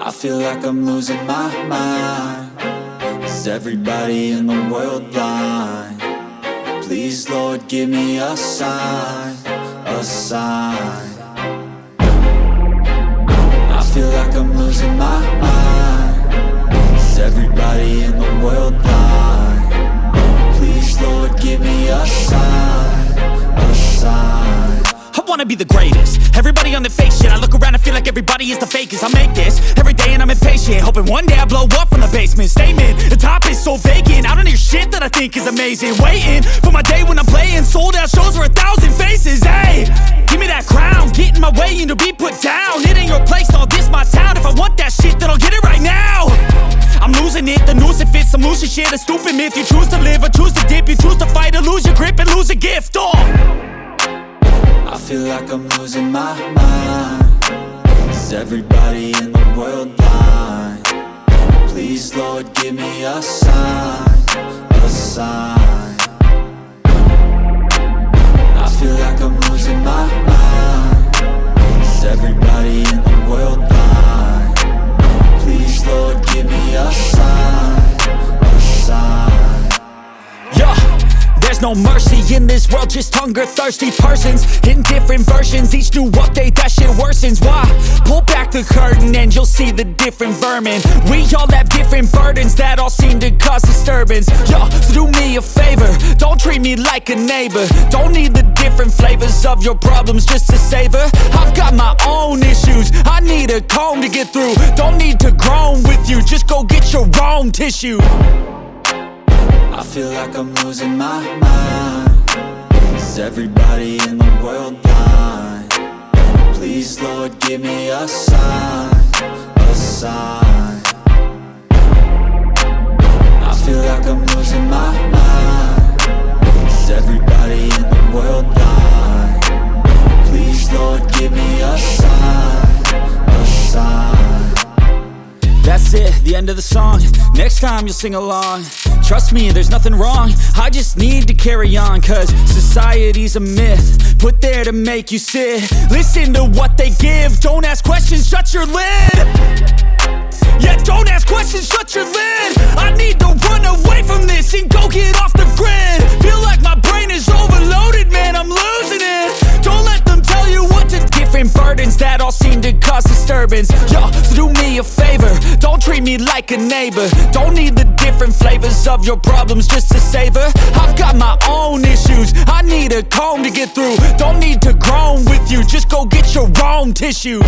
I feel like I'm losing my mind. Is everybody in the world blind? Please, Lord, give me a sign, a sign. I feel like I'm losing my mind. Is everybody in the world blind? Please, Lord, give me a sign, a sign. I wanna be the greatest. Everybody on the fake shit. I look around and feel like everybody is the fakest. I make this every day and I'm impatient, hoping one day I blow up from the basement. Statement, the top is so vacant. I don't hear shit that I think is amazing. Waiting for my day when I'm playing sold out shows for 1,000 faces. Hey, give me that crown, get in my way and to be put down. It ain't your place, all this my town. If I want that shit, then I'll get it right now. I'm losing it, the noose it fits. I'm losing shit, a stupid myth. You choose to live or choose to dip. You choose to fight or lose your grip and lose a gift. I feel like I'm losing my mind. Is everybody in the world blind? Please, Lord, give me a sign, a sign. I feel like I'm losing my mind. Is everybody in the world blind? Please, Lord, give me a sign, a sign. Yeah. There's no mercy in this world, just hunger-thirsty persons in different versions. Each new update, that shit worsens. Why? Pull back the curtain and you'll see the different vermin. We all have different burdens that all seem to cause disturbance. Yo, so do me a favor, don't treat me like a neighbor. Don't need the different flavors of your problems just to savor. I've got my own issues, I need a comb to get through. Don't need to groan with you, just go get your own tissue. I feel like I'm losing my mind. Is everybody in the world blind? Please, Lord, give me a sign, a sign. I feel like I'm losing my mind. Is everybody in the world blind? Please, Lord, give me a sign, a sign. That's it, the end of the song. Next time you'll sing along. Trust me, there's nothing wrong. I just need to carry on, cause society's a myth put there to make you sit. Listen to what they give. Don't ask questions, shut your lid. Yeah, don't ask questions, shut your lid. I need to run away from this and go get off the grid. Feel like my brain is overloaded, man, I'm losing it. Don't let them tell you what to do. Different burdens that all seem to cause disturbance. Yo, so do me a favor, don't treat me like a neighbor. Don't need the different flavors of your problems just to savor. I've got my own issues, I need a comb to get through. Don't need to groan with you, just go get your own tissue.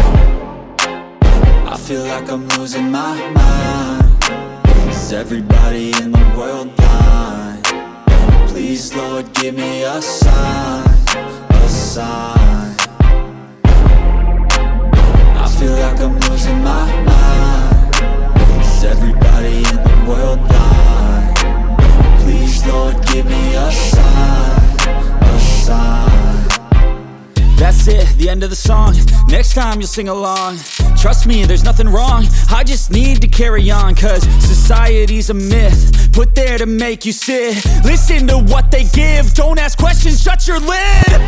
I feel like I'm losing my mind. Is everybody in the world blind? Please, Lord, give me a sign, a sign. I feel like I'm losing my mind. Is everybody in the world blind? Please, Lord, give me a sign, a sign. That's it, the end of the song. Next time you'll sing along. Trust me, there's nothing wrong. I just need to carry on, cause society's a myth put there to make you sit. Listen to what they give. Don't ask questions, shut your lid.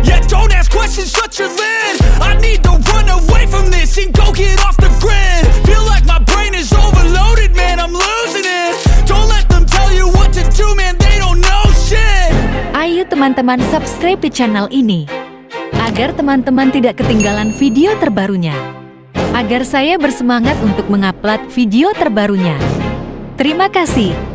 Yeah, don't ask questions, shut your lid. I need to run away from this and go get off the grid. Feel like my brain is overloaded, man, I'm losing it. Don't let them tell you what to do, man, they don't know shit. Ayo teman-teman subscribe di channel ini, agar teman-teman tidak ketinggalan video terbarunya. Agar saya bersemangat untuk mengupload video terbarunya. Terima kasih.